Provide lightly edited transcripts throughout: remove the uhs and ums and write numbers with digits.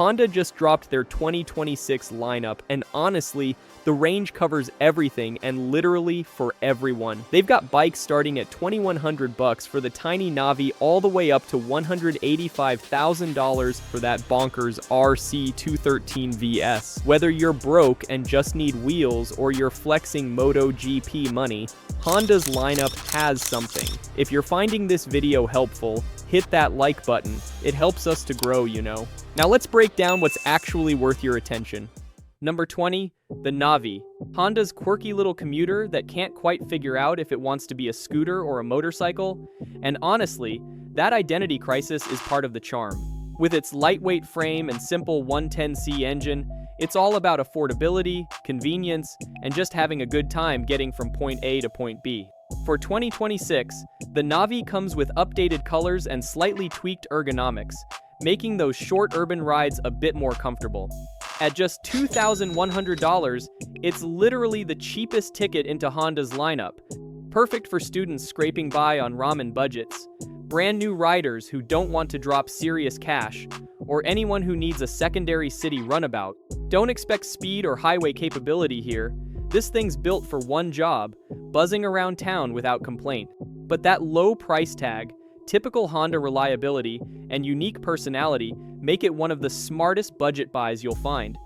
Honda just dropped their 2026 lineup, and honestly, the range covers everything and literally for everyone. They've got bikes starting at $2,100 for the tiny Navi all the way up to $185,000 for that bonkers RC213 VS. Whether you're broke and just need wheels or you're flexing MotoGP money, Honda's lineup has something. If you're finding this video helpful, hit that like button. It helps us to grow, you know. Now let's break down what's actually worth your attention. Number 20, the Navi. Honda's quirky little commuter that can't quite figure out if it wants to be a scooter or a motorcycle. And honestly, that identity crisis is part of the charm. With its lightweight frame and simple 110C engine, it's all about affordability, convenience, and just having a good time getting from point A to point B. For 2026, the Navi comes with updated colors and slightly tweaked ergonomics, making those short urban rides a bit more comfortable. At just $2,100, it's literally the cheapest ticket into Honda's lineup, perfect for students scraping by on ramen budgets, brand new riders who don't want to drop serious cash, or anyone who needs a secondary city runabout. Don't expect speed or highway capability here. This thing's built for one job, buzzing around town without complaint. But that low price tag, typical Honda reliability, and unique personality make it one of the smartest budget buys you'll find.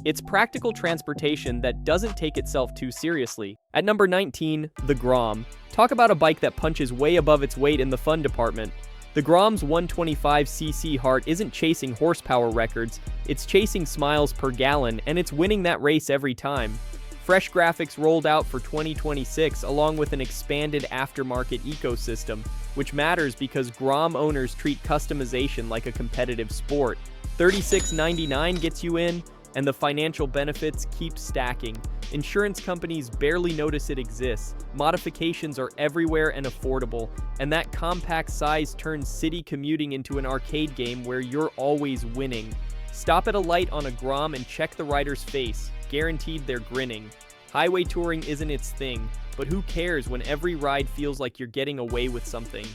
It's practical transportation that doesn't take itself too seriously. At number 19, the Grom. Talk about a bike that punches way above its weight in the fun department. The Grom's 125cc heart isn't chasing horsepower records, it's chasing smiles per gallon, and it's winning that race every time. Fresh graphics rolled out for 2026 along with an expanded aftermarket ecosystem, which matters because Grom owners treat customization like a competitive sport. $36.99 gets you in, and the financial benefits keep stacking. Insurance companies barely notice it exists, modifications are everywhere and affordable, and that compact size turns city commuting into an arcade game where you're always winning. Stop at a light on a Grom and check the rider's face. Guaranteed they're grinning. Highway touring isn't its thing, but who cares when every ride feels like you're getting away with something?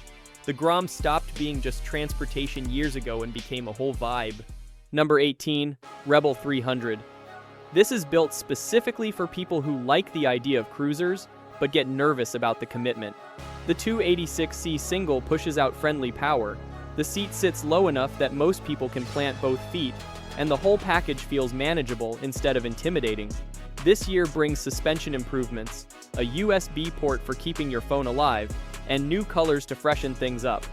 The Grom stopped being just transportation years ago and became a whole vibe. Number 18, Rebel 300. This is built specifically for people who like the idea of cruisers, but get nervous about the commitment. The 286C single pushes out friendly power. The seat sits low enough that most people can plant both feet, and the whole package feels manageable instead of intimidating. This year brings suspension improvements, a USB port for keeping your phone alive, and new colors to freshen things up.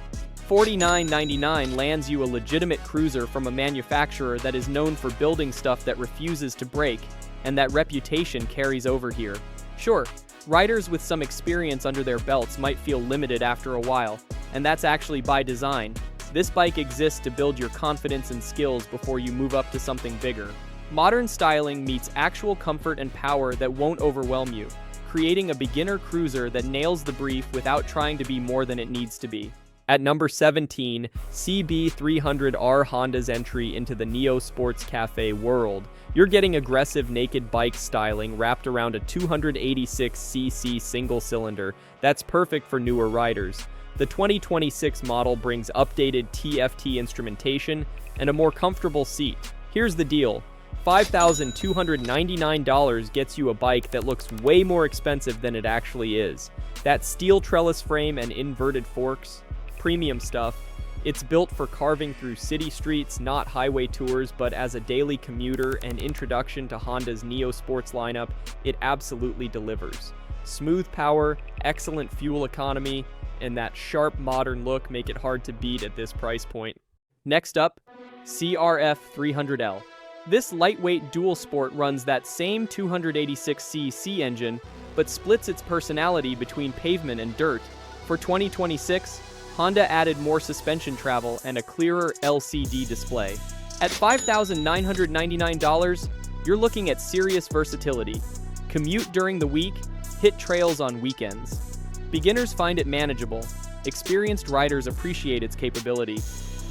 $49.99 lands you a legitimate cruiser from a manufacturer that is known for building stuff that refuses to break, and that reputation carries over here. Sure, riders with some experience under their belts might feel limited after a while, and that's actually by design. This bike exists to build your confidence and skills before you move up to something bigger. Modern styling meets actual comfort and power that won't overwhelm you, creating a beginner cruiser that nails the brief without trying to be more than it needs to be. At number 17, CB300R, Honda's entry into the Neo Sports Cafe world. You're getting aggressive naked bike styling wrapped around a 286cc single cylinder that's perfect for newer riders. The 2026 model brings updated TFT instrumentation and a more comfortable seat. Here's the deal. $5,299 gets you a bike that looks way more expensive than it actually is. That steel trellis frame and inverted forks, premium stuff. It's built for carving through city streets, not highway tours, but as a daily commuter and introduction to Honda's Neo Sports lineup, it absolutely delivers. Smooth power, excellent fuel economy, and that sharp modern look make it hard to beat at this price point. Next up, CRF 300L. This lightweight dual sport runs that same 286cc engine, but splits its personality between pavement and dirt. For 2026, Honda added more suspension travel and a clearer LCD display. At $5,999, you're looking at serious versatility. Commute during the week, hit trails on weekends. Beginners find it manageable. Experienced riders appreciate its capability.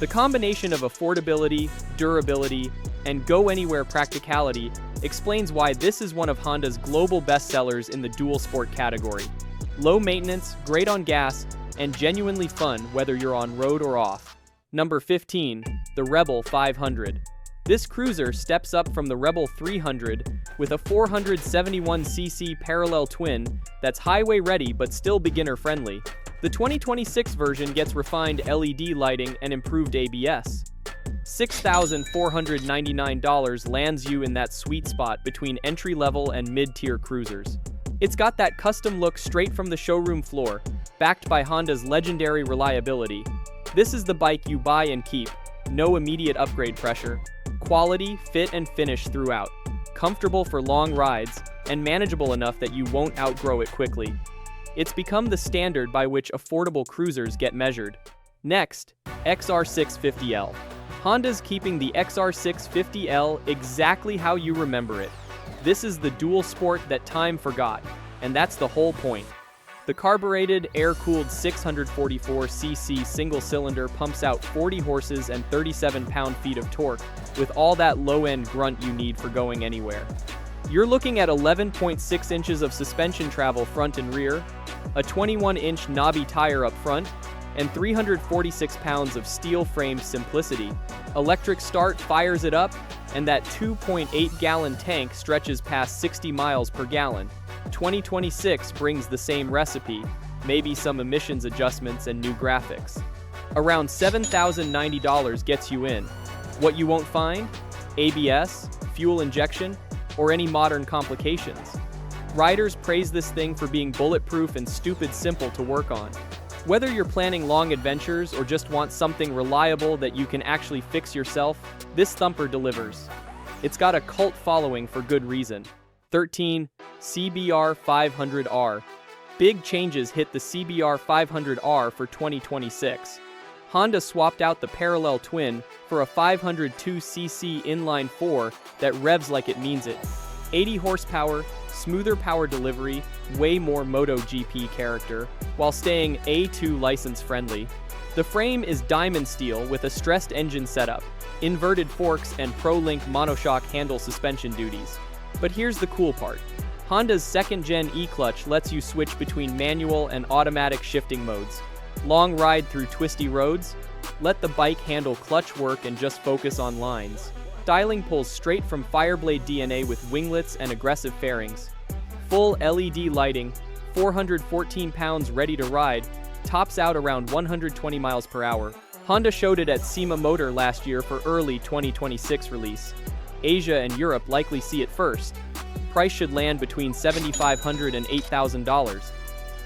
The combination of affordability, durability, and go-anywhere practicality explains why this is one of Honda's global bestsellers in the dual sport category. Low maintenance, great on gas, and genuinely fun whether you're on road or off. Number 15, the Rebel 500. This cruiser steps up from the Rebel 300 with a 471cc parallel twin that's highway-ready but still beginner-friendly. The 2026 version gets refined LED lighting and improved ABS. $6,499 lands you in that sweet spot between entry-level and mid-tier cruisers. It's got that custom look straight from the showroom floor, backed by Honda's legendary reliability. This is the bike you buy and keep. No immediate upgrade pressure. Quality, fit, and finish throughout. Comfortable for long rides, and manageable enough that you won't outgrow it quickly. It's become the standard by which affordable cruisers get measured. Next, XR650L. Honda's keeping the XR650L exactly how you remember it. This is the dual sport that time forgot, and that's the whole point. The carbureted, air-cooled 644cc single-cylinder pumps out 40 horses and 37 pound-feet of torque, with all that low-end grunt you need for going anywhere. You're looking at 11.6 inches of suspension travel front and rear, a 21-inch Navi tire up front, and 346 pounds of steel-framed simplicity. Electric start fires it up, and that 2.8-gallon tank stretches past 60 miles per gallon. 2026 brings the same recipe, maybe some emissions adjustments and new graphics. Around $7,090 gets you in. What you won't find? ABS, fuel injection, or any modern complications. Riders praise this thing for being bulletproof and stupid simple to work on. Whether you're planning long adventures or just want something reliable that you can actually fix yourself, this thumper delivers. It's got a cult following for good reason. 13. CBR 500R. Big changes hit the CBR 500R for 2026. Honda swapped out the parallel twin for a 502cc inline-4 that revs like it means it. 80 horsepower, smoother power delivery, way more MotoGP character, while staying A2 license friendly. The frame is diamond steel with a stressed engine setup, inverted forks, and Pro-Link monoshock handle suspension duties. But here's the cool part. Honda's second-gen e-clutch lets you switch between manual and automatic shifting modes. Long ride through twisty roads? Let the bike handle clutch work and just focus on lines. Styling pulls straight from Fireblade DNA with winglets and aggressive fairings. Full LED lighting, 414 pounds ready to ride, tops out around 120 miles per hour. Honda showed it at SEMA Motor last year for early 2026 release. Asia and Europe likely see it first. Price should land between $7,500 and $8,000.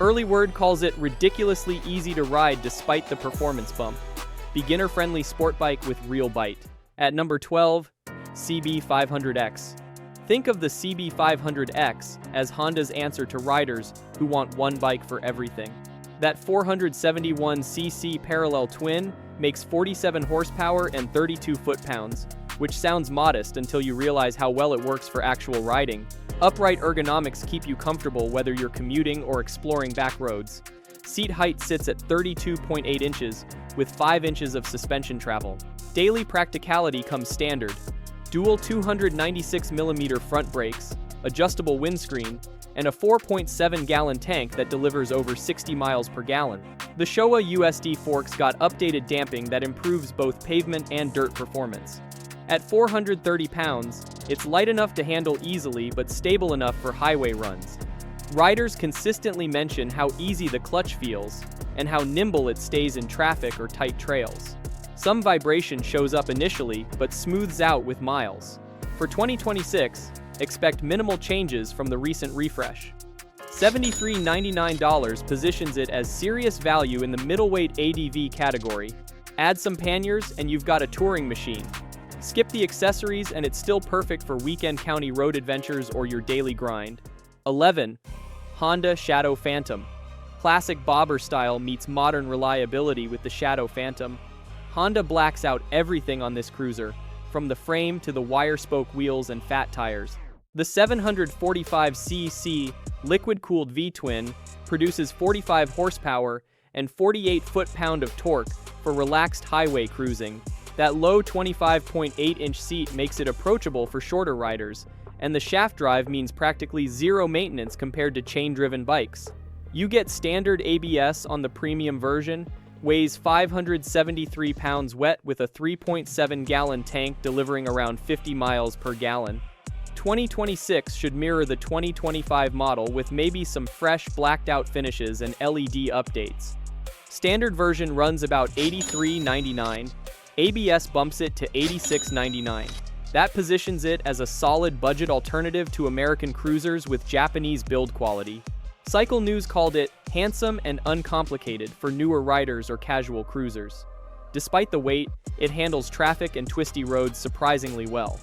Early word calls it ridiculously easy to ride despite the performance bump. Beginner-friendly sport bike with real bite. At number 12, CB500X. Think of the CB500X as Honda's answer to riders who want one bike for everything. That 471cc parallel twin makes 47 horsepower and 32 foot-pounds, which sounds modest until you realize how well it works for actual riding. Upright ergonomics keep you comfortable whether you're commuting or exploring back roads. Seat height sits at 32.8 inches, with 5 inches of suspension travel. Daily practicality comes standard. Dual 296mm front brakes, adjustable windscreen, and a 4.7-gallon tank that delivers over 60 miles per gallon. The Showa USD forks got updated damping that improves both pavement and dirt performance. At 430 pounds, it's light enough to handle easily but stable enough for highway runs. Riders consistently mention how easy the clutch feels and how nimble it stays in traffic or tight trails. Some vibration shows up initially but smooths out with miles. For 2026, expect minimal changes from the recent refresh. $73.99 positions it as serious value in the middleweight ADV category. Add some panniers and you've got a touring machine. Skip the accessories and it's still perfect for weekend county road adventures or your daily grind. 11. Honda Shadow Phantom. Classic bobber style meets modern reliability with the Shadow Phantom. Honda blacks out everything on this cruiser, from the frame to the wire-spoke wheels and fat tires. The 745cc liquid-cooled V-twin produces 45 horsepower and 48 foot-pound of torque for relaxed highway cruising. That low 25.8-inch seat makes it approachable for shorter riders, and the shaft drive means practically zero maintenance compared to chain-driven bikes. You get standard ABS on the premium version, weighs 573 pounds wet with a 3.7-gallon tank delivering around 50 miles per gallon. 2026 should mirror the 2025 model with maybe some fresh blacked-out finishes and LED updates. Standard version runs about $83.99. ABS bumps it to $86.99. That positions it as a solid budget alternative to American cruisers with Japanese build quality. Cycle News called it handsome and uncomplicated for newer riders or casual cruisers. Despite the weight, it handles traffic and twisty roads surprisingly well.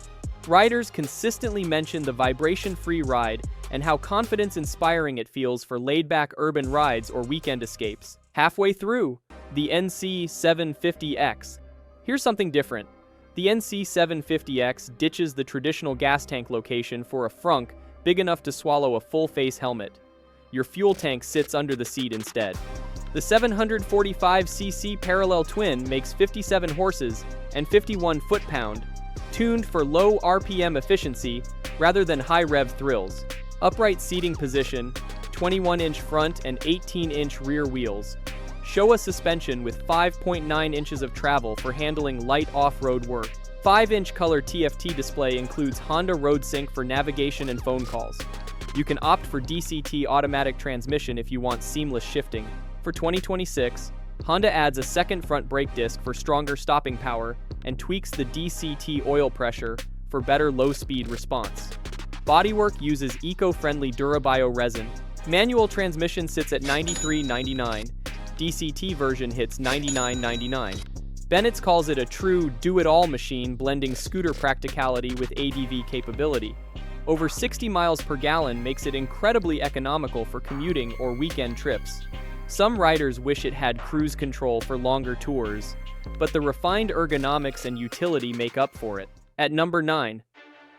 Riders consistently mention the vibration-free ride and how confidence-inspiring it feels for laid-back urban rides or weekend escapes. Halfway through, the NC750X. Here's something different. The NC750X ditches the traditional gas tank location for a frunk big enough to swallow a full-face helmet. Your fuel tank sits under the seat instead. The 745cc parallel twin makes 57 horses and 51 foot-pound, tuned for low RPM efficiency rather than high-rev thrills. Upright seating position, 21-inch front and 18-inch rear wheels. Showa suspension with 5.9 inches of travel for handling light off-road work. 5-inch color TFT display includes Honda RoadSync for navigation and phone calls. You can opt for DCT automatic transmission if you want seamless shifting. For 2026, Honda adds a second front brake disc for stronger stopping power and tweaks the DCT oil pressure for better low-speed response. Bodywork uses eco-friendly Durabio resin. Manual transmission sits at $93.99. DCT version hits $99.99. Bennett's calls it a true do-it-all machine blending scooter practicality with ADV capability. Over 60 miles per gallon makes it incredibly economical for commuting or weekend trips. Some riders wish it had cruise control for longer tours, but the refined ergonomics and utility make up for it. At number 9,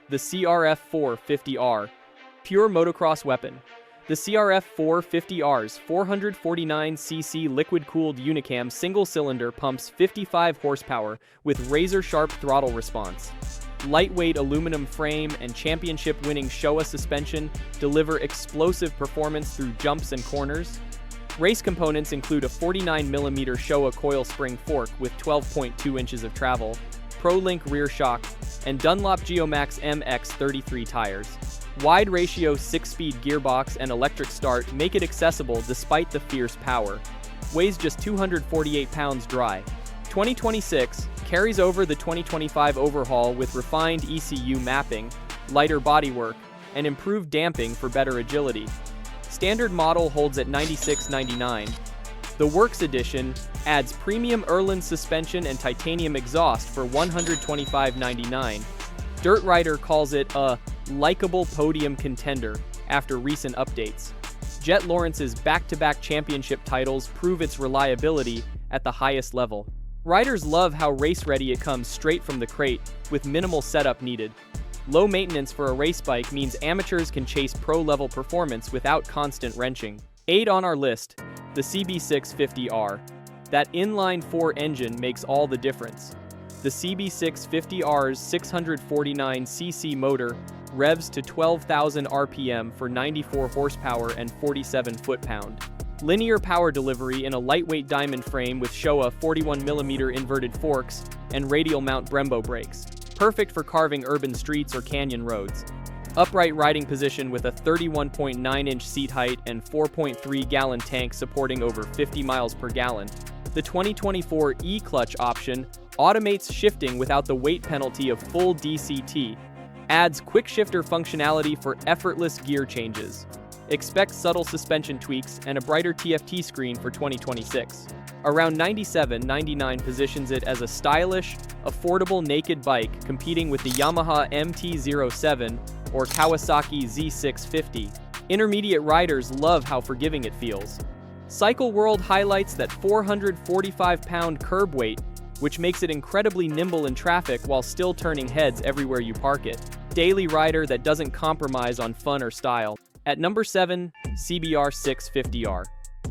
the CRF450R, pure motocross weapon. The CRF450R's 449cc liquid-cooled Unicam single-cylinder pumps 55 horsepower with razor-sharp throttle response. Lightweight aluminum frame and championship-winning Showa suspension deliver explosive performance through jumps and corners. Race components include a 49mm Showa coil spring fork with 12.2 inches of travel, Pro-Link rear shock, and Dunlop Geomax MX33 tires. Wide ratio 6-speed gearbox and electric start make it accessible despite the fierce power. Weighs just 248 pounds dry. 2026 carries over the 2025 overhaul with refined ECU mapping, lighter bodywork, and improved damping for better agility. Standard model holds at $96.99. The Works Edition adds premium Erlen suspension and titanium exhaust for $125.99. Dirt Rider calls it a likable podium contender after recent updates. Jet Lawrence's back-to-back championship titles prove its reliability at the highest level. Riders love how race-ready it comes straight from the crate, with minimal setup needed. Low maintenance for a race bike means amateurs can chase pro-level performance without constant wrenching. 8 on our list, the CB650R. That inline-4 engine makes all the difference. The CB650R's 649cc motor revs to 12,000 RPM for 94 horsepower and 47 foot-pound. Linear power delivery in a lightweight diamond frame with Showa 41mm inverted forks and radial mount Brembo brakes. Perfect for carving urban streets or canyon roads. Upright riding position with a 31.9-inch seat height and 4.3-gallon tank supporting over 50 miles per gallon. The 2024 E-Clutch option automates shifting without the weight penalty of full DCT. Adds quick shifter functionality for effortless gear changes. Expect subtle suspension tweaks and a brighter TFT screen for 2026. Around $97.99 positions it as a stylish, affordable naked bike competing with the Yamaha MT-07 or Kawasaki Z650. Intermediate riders love how forgiving it feels. Cycle World highlights that 445-pound curb weight, which makes it incredibly nimble in traffic while still turning heads everywhere you park it. Daily rider that doesn't compromise on fun or style. At number 7, CBR 650R.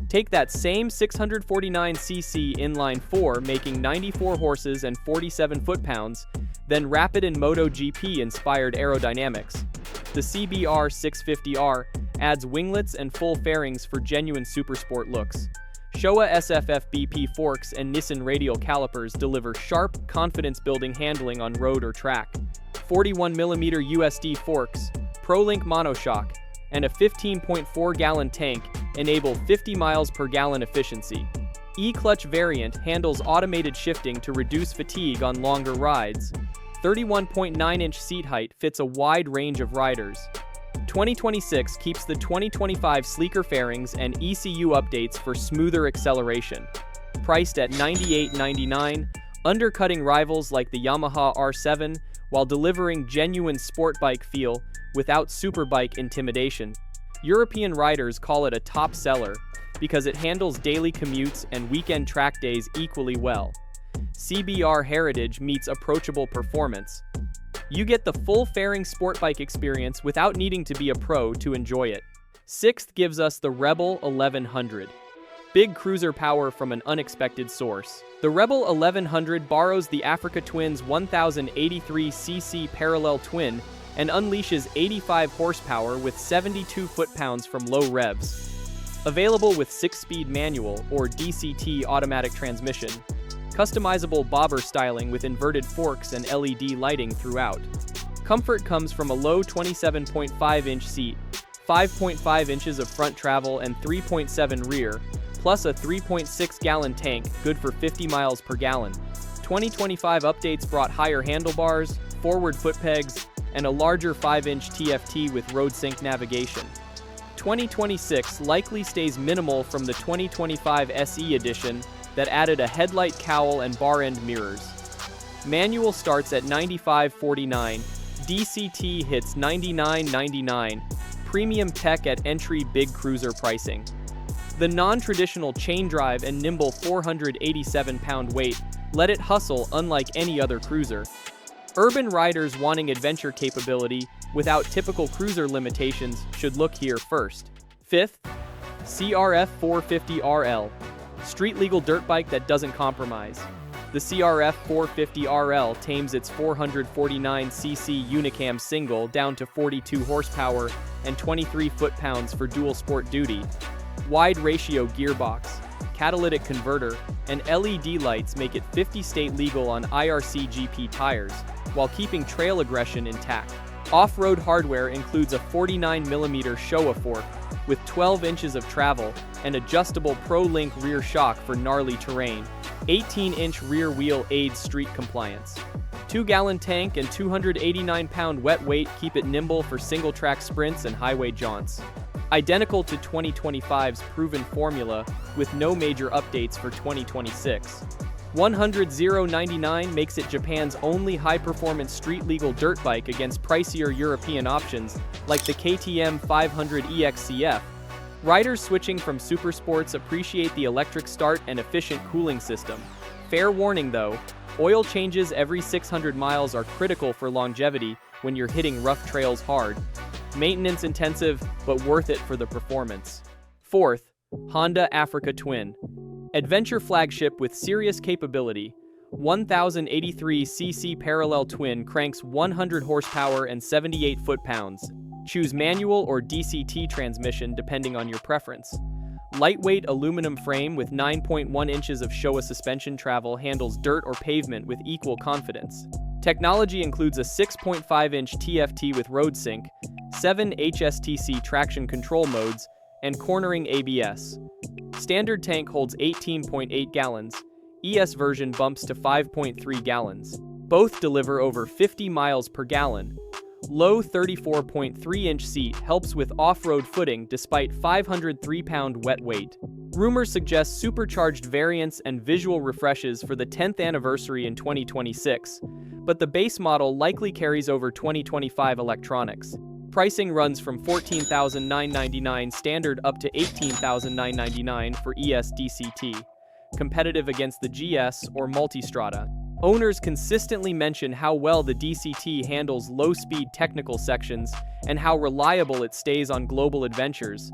Take that same 649cc inline-4 making 94 horses and 47 foot-pounds, then wrap it in MotoGP-inspired aerodynamics. The CBR 650R adds winglets and full fairings for genuine supersport looks. Showa SFF-BP forks and Nissan radial calipers deliver sharp, confidence-building handling on road or track. 41mm USD forks, ProLink monoshock, and a 15.4-gallon tank enable 50 miles per gallon efficiency. E-clutch variant handles automated shifting to reduce fatigue on longer rides. 31.9-inch seat height fits a wide range of riders. 2026 keeps the 2025 sleeker fairings and ECU updates for smoother acceleration. Priced at $98.99, undercutting rivals like the Yamaha R7 while delivering genuine sport bike feel without superbike intimidation. European riders call it a top seller because it handles daily commutes and weekend track days equally well. CBR heritage meets approachable performance. You get the full fairing sport bike experience without needing to be a pro to enjoy it. Sixth gives us the Rebel 1100. Big cruiser power from an unexpected source. The Rebel 1100 borrows the Africa Twin's 1083cc parallel twin and unleashes 85 horsepower with 72 foot-pounds from low revs. Available with 6-speed manual or DCT automatic transmission. Customizable bobber styling with inverted forks and LED lighting throughout. Comfort comes from a low 27.5-inch seat, 5.5 inches of front travel and 3.7 rear, plus a 3.6-gallon tank good for 50 miles per gallon. 2025 updates brought higher handlebars, forward foot pegs, and a larger 5-inch TFT with road sync navigation. 2026 likely stays minimal from the 2025 SE edition that added a headlight cowl and bar-end mirrors. Manual starts at $95.49, DCT hits $99.99, premium tech at entry big cruiser pricing. The non-traditional chain drive and nimble 487-pound weight let it hustle unlike any other cruiser. Urban riders wanting adventure capability without typical cruiser limitations should look here first. Fifth, CRF 450RL. Street-legal dirt bike that doesn't compromise. The CRF 450RL tames its 449cc Unicam single down to 42 horsepower and 23 foot-pounds for dual sport duty. Wide ratio gearbox, catalytic converter, and LED lights make it 50-state legal on IRC GP tires, while keeping trail aggression intact. Off-road hardware includes a 49mm Showa fork with 12 inches of travel and adjustable ProLink rear shock for gnarly terrain. 18-inch rear wheel aids street compliance. 2-gallon tank and 289-pound wet weight keep it nimble for single-track sprints and highway jaunts. Identical to 2025's proven formula with no major updates for 2026. 100,099 makes it Japan's only high-performance street-legal dirt bike against pricier European options like the KTM 500 EXCF. Riders switching from supersports appreciate the electric start and efficient cooling system. Fair warning though, oil changes every 600 miles are critical for longevity when you're hitting rough trails hard. Maintenance intensive, but worth it for the performance. Fourth, Honda Africa Twin. Adventure flagship with serious capability. 1083cc parallel twin cranks 100 horsepower and 78 foot-pounds. Choose manual or DCT transmission depending on your preference. Lightweight aluminum frame with 9.1 inches of Showa suspension travel handles dirt or pavement with equal confidence. Technology includes a 6.5-inch TFT with road sync, 7 HSTC traction control modes, and cornering ABS. Standard tank holds 18.8 gallons. ES version bumps to 5.3 gallons. Both deliver over 50 miles per gallon. Low 34.3-inch seat helps with off-road footing despite 503-pound wet weight. Rumors suggest supercharged variants and visual refreshes for the 10th anniversary in 2026, but the base model likely carries over 2025 electronics. Pricing runs from $14,999 standard up to $18,999 for ES DCT, competitive against the GS or Multistrada. Owners consistently mention how well the DCT handles low-speed technical sections and how reliable it stays on global adventures.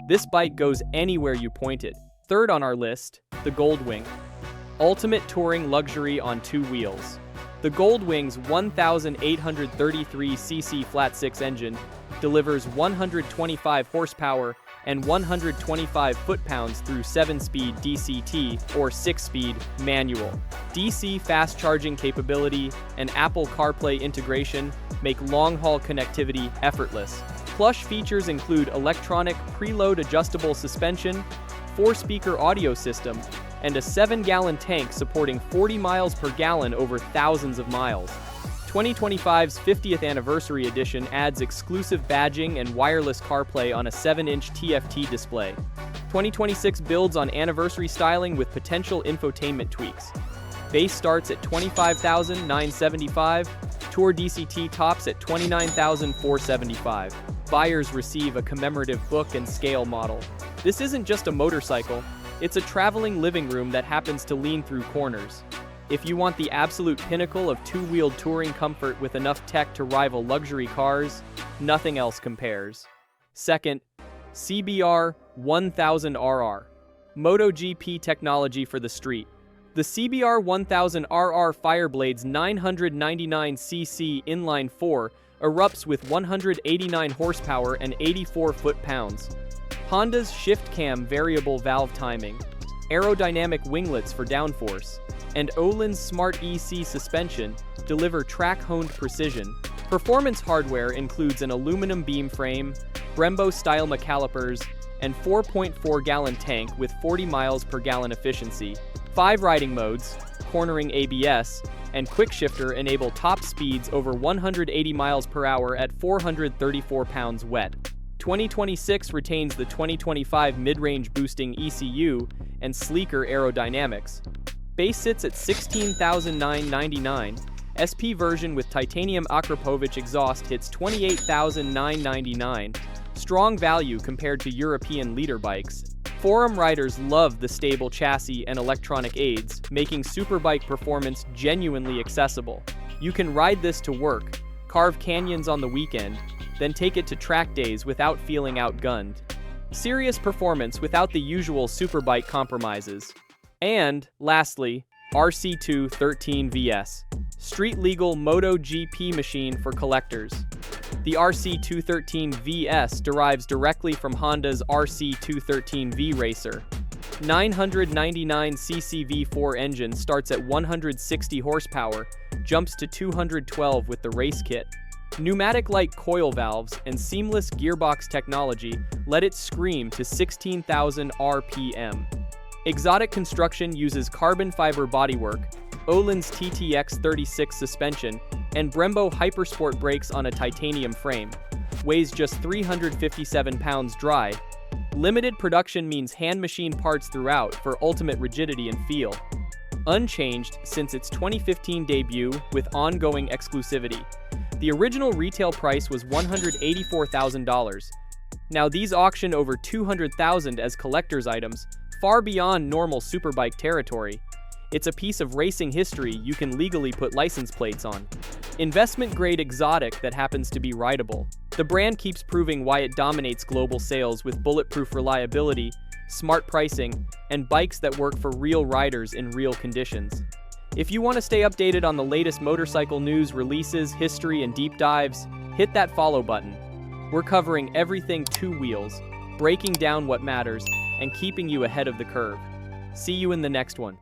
This bike goes anywhere you point it. Third on our list, the Goldwing. Ultimate touring luxury on two wheels. The Goldwing's 1833cc flat-six engine delivers 125 horsepower and 125 foot-pounds through 7-speed DCT or 6-speed manual. DC fast charging capability and Apple CarPlay integration make long-haul connectivity effortless. Plush features include electronic preload adjustable suspension, 4-speaker audio system, and a 7-gallon tank supporting 40 miles per gallon over thousands of miles. 2025's 50th anniversary edition adds exclusive badging and wireless CarPlay on a 7-inch TFT display. 2026 builds on anniversary styling with potential infotainment tweaks. Base starts at $25,975, Tour DCT tops at $29,475. Buyers receive a commemorative book and scale model. This isn't just a motorcycle, it's a traveling living room that happens to lean through corners. If you want the absolute pinnacle of two-wheeled touring comfort with enough tech to rival luxury cars, nothing else compares. Second, CBR 1000RR. MotoGP technology for the street. The CBR 1000RR Fireblade's 999cc inline-4 erupts with 189 horsepower and 84 foot-pounds. Honda's shift cam variable valve timing, aerodynamic winglets for downforce, and Öhlins Smart EC suspension deliver track-honed precision. Performance hardware includes an aluminum beam frame, Brembo-style calipers, and 4.4-gallon tank with 40 miles per gallon efficiency. 5 riding modes, cornering ABS, and quick shifter enable top speeds over 180 miles per hour at 434 pounds wet. 2026 retains the 2025 mid-range boosting ECU and sleeker aerodynamics. Base sits at $16,999. SP version with titanium Akrapovic exhaust hits $28,999. Strong value compared to European leader bikes. Forum riders love the stable chassis and electronic aids, making superbike performance genuinely accessible. You can ride this to work, carve canyons on the weekend, then take it to track days without feeling outgunned. Serious performance without the usual superbike compromises. And, lastly, RC213 VS. Street-legal MotoGP machine for collectors. The RC213 VS derives directly from Honda's RC213 V Racer. 999cc V4 engine starts at 160 horsepower, jumps to 212 with the race kit. Pneumatic-like coil valves and seamless gearbox technology let it scream to 16,000 RPM. Exotic construction uses carbon fiber bodywork, Öhlins TTX36 suspension, and Brembo Hypersport brakes on a titanium frame. Weighs just 357 pounds dry. Limited production means hand-machined parts throughout for ultimate rigidity and feel. Unchanged since its 2015 debut with ongoing exclusivity. The original retail price was $184,000. Now these auction over $200,000 as collector's items, far beyond normal superbike territory. It's a piece of racing history you can legally put license plates on. Investment-grade exotic that happens to be rideable. The brand keeps proving why it dominates global sales with bulletproof reliability, smart pricing, and bikes that work for real riders in real conditions. If you want to stay updated on the latest motorcycle news, releases, history, and deep dives, hit that follow button. We're covering everything two wheels, breaking down what matters, and keeping you ahead of the curve. See you in the next one.